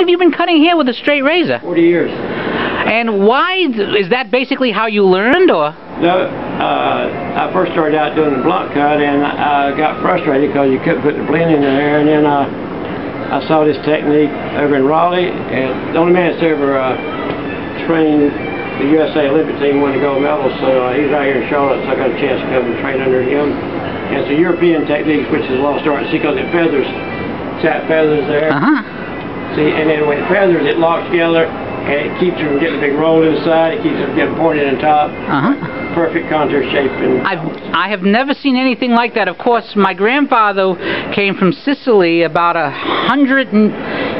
have you been cutting hair with a straight razor? 40 years. And why, is that basically how you learned, or? No, I first started out doing the blunt cut, and I got frustrated because you couldn't put the blend in there, and then I saw this technique over in Raleigh, and the only man that's ever trained the USA Olympic team won the gold medal, so he's right here in Charlotte, so I got a chance to come and train under him. And it's a European technique, which is a lost art. See, because it feathers, that feathers there. See, and then when it feathers, it locks together, and it keeps it from getting a big roll inside. It keeps it from getting pointed on top. Perfect contour shape. And I have never seen anything like that. Of course, my grandfather came from Sicily about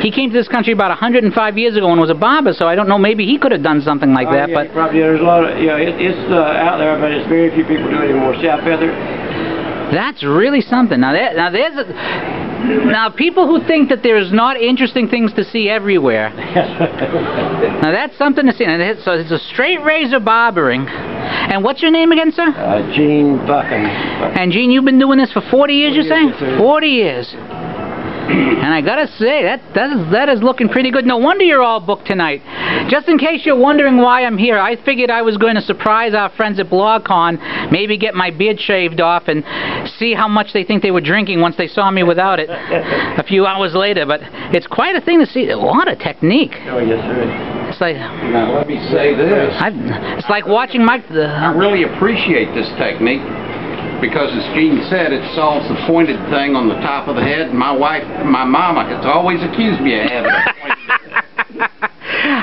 he came to this country about 105 years ago and was a barber, so I don't know, maybe he could have done something like that. Yeah, but probably, there's a lot of, it's out there, but it's very few people do it anymore. See how feathered? That's really something. Now people who think that there's not interesting things to see everywhere. Now that's something to see. So it's a straight razor barbering. And what's your name again, sir? Gene Buchan. And Gene, you've been doing this for 40 years, you say? Yes, 40 years. And I gotta say, that is looking pretty good. No wonder you're all booked tonight. Just in case you're wondering why I'm here, I figured I was going to surprise our friends at BlogCon, maybe get my beard shaved off and see how much they think they were drinking once they saw me without it a few hours later. But it's quite a thing to see. A lot of technique. Oh, yes, sir. It's like, now let me say this. It's like watching Mike. I really appreciate this technique, because as Gene said, it solves the pointed thing on the top of the head. And my mama has always accused me of having a pointed head.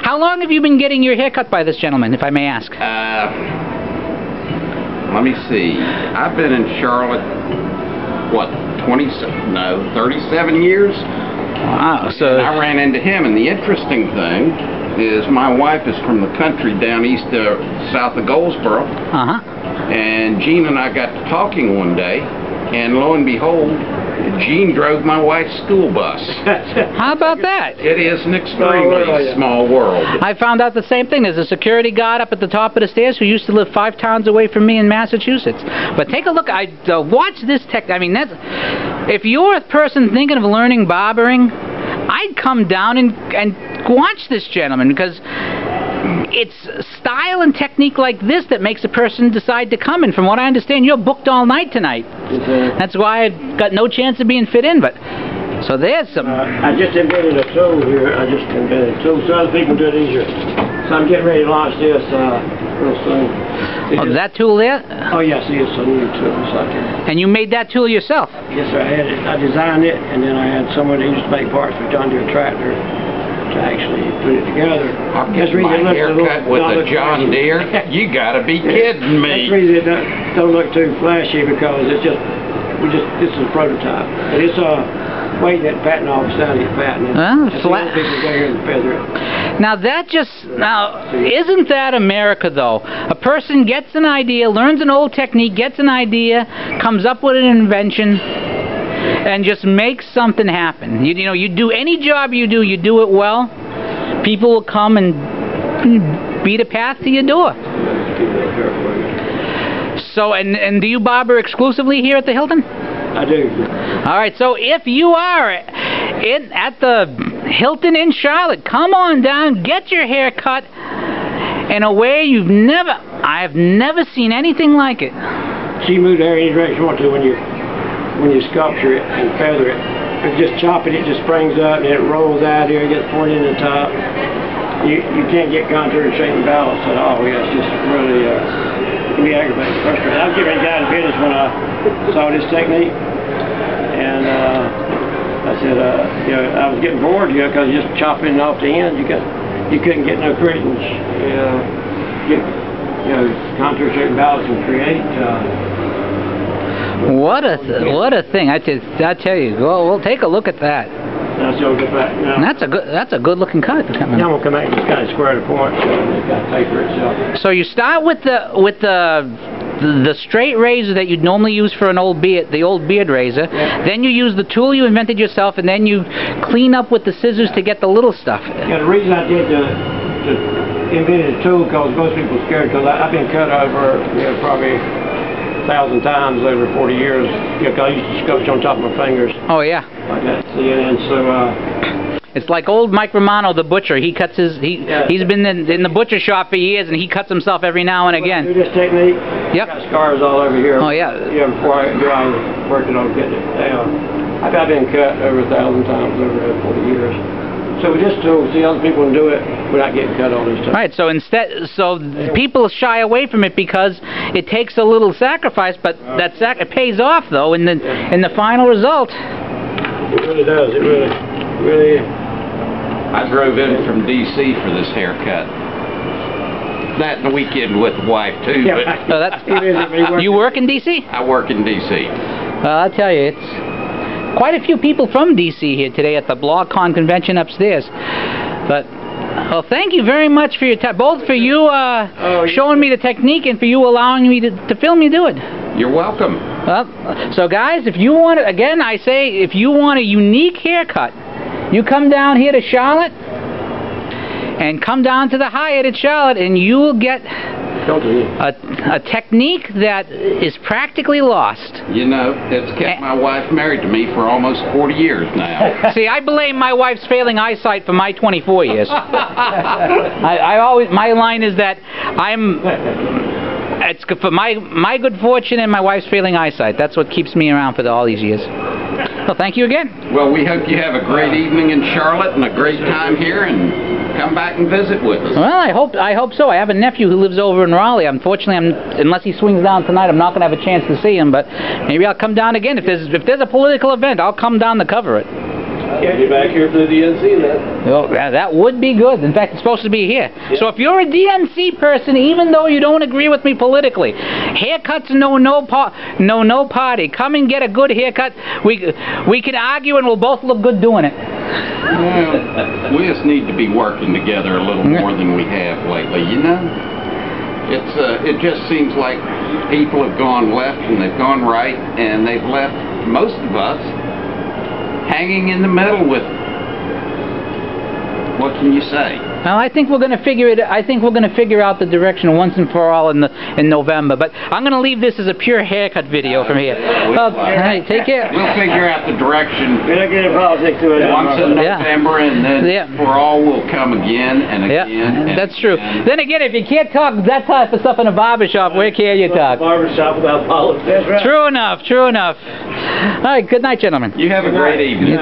How long have you been getting your hair cut by this gentleman, if I may ask? Let me see. I've been in Charlotte, what, 37 years? Wow, so... And I ran into him, and the interesting thing is my wife is from the country down south of Goldsboro. And Gene and I got to talking one day, and lo and behold, Gene drove my wife's school bus. How about that? It is an extremely small world. I found out the same thing. There's a security guard up at the top of the stairs who used to live 5 towns away from me in Massachusetts. But take a look. Watch this tech. I mean, if you're a person thinking of learning barbering, I'd come down and watch this gentleman, because it's style and technique like this that makes a person decide to come. And from what I understand, you're booked all night tonight. That's why I got no chance of being fit in. But so there's some. I just invented a tool here. So other people do it easier. So I'm getting ready to launch this real soon. Is that tool there? Oh yes, it's a new tool. And you made that tool yourself? Yes, sir. I designed it, and then I had someone that used to make parts for John Deere tractor to actually put it together. I'll get my haircut with a John Deere? You gotta be kidding me. That's the reason it don't look too flashy, because it's just, this is a prototype. But it's waiting at the patent office down at the patent. Now isn't that America though? A person gets an idea, learns an old technique, gets an idea, comes up with an invention, and just make something happen. You know, you do any job you do it well, people will come and beat a path to your door. So, and do you barber exclusively here at the Hilton? I do. All right, so if you are at the Hilton in Charlotte, come on down, get your hair cut in a way I have never seen anything like it. She moved there any direction you want to when you sculpture it and feather it. If you just chop it, it just springs up and it rolls out here, it gets pointed in the top. You can't get contour and shape and balance at all. Yeah, it's just really can be aggravating, frustrating. I was getting ready to get out of business when I saw this technique, and I said, I was getting bored, because you're just chopping it off the end. You couldn't get no curtains, get contour, shape, and balance, and create. What a thing! I tell you. Well, we'll take a look at that. That's a good looking cut. Now I'm gonna come back and just kind of square the point, so it's got to taper itself. So you start with the straight razor that you'd normally use for the old beard razor. Yeah. Then you use the tool you invented yourself, and then you clean up with the scissors to get the little stuff. Yeah, the reason I did invented a tool, because most people are scared, because I've been cut over probably 1,000 times over 40 years, because I used to sculpture on top of my fingers. Oh yeah. Like that. See, and so It's like old Mike Romano, the butcher. He cuts his. He's been in the butcher shop for years, and he cuts himself every now and again. Do this technique. Yep. Got scars all over here. Oh yeah. Yeah, before I was working on getting it down. I've been cut over 1,000 times over 40 years. So we just see other people do it without getting cut all this time. Right. So people shy away from it because it takes a little sacrifice, but it pays off though in the final result. It really does. It really. I drove in from D.C. for this haircut. That and the weekend with the wife too. Yeah. But you work in D.C.? I work in D.C. I'll tell you, it's quite a few people from D.C. here today at the BlogCon convention upstairs. But well, thank you very much for your time, both for you showing me the technique and for you allowing me to film you do it. You're welcome. So guys, if you want, again I say, if you want a unique haircut, you come down here to Charlotte, and come down to the Hyatt at Charlotte, and you will get a technique that is practically lost. You know, it's kept my wife married to me for almost 40 years now. See, I blame my wife's failing eyesight for my 24 years. I always, my line is that it's for my good fortune and my wife's failing eyesight. That's what keeps me around for all these years. Well, thank you again. Well, we hope you have a great evening in Charlotte and a great time here, and come back and visit with us. Well, I hope so. I have a nephew who lives over in Raleigh. Unfortunately, unless he swings down tonight, I'm not going to have a chance to see him. But maybe I'll come down again if there's a political event. I'll come down to cover it. Yeah, be back here for the DNC then. Well, that would be good. In fact, it's supposed to be here. Yeah. So if you're a DNC person, even though you don't agree with me politically, haircuts no party. Come and get a good haircut. We can argue and we'll both look good doing it. Well, we just need to be working together a little more than we have lately, you know? It just seems like people have gone left and they've gone right, and they've left most of us hanging in the middle with, what can you say? Well, I think we're going to figure it. I think we're going to figure out the direction once and for all in November. But I'm going to leave this as a pure haircut video from here. All right, take care. We'll figure out the direction. We don't get in politics to it. Once in November, and then for all will come again and again. Yeah, that's true. Then again, if you can't talk that type of stuff in a barbershop, where can you talk? Barbershop without politics. That's right. True enough. True enough. All right. Good night, gentlemen. You have a great evening.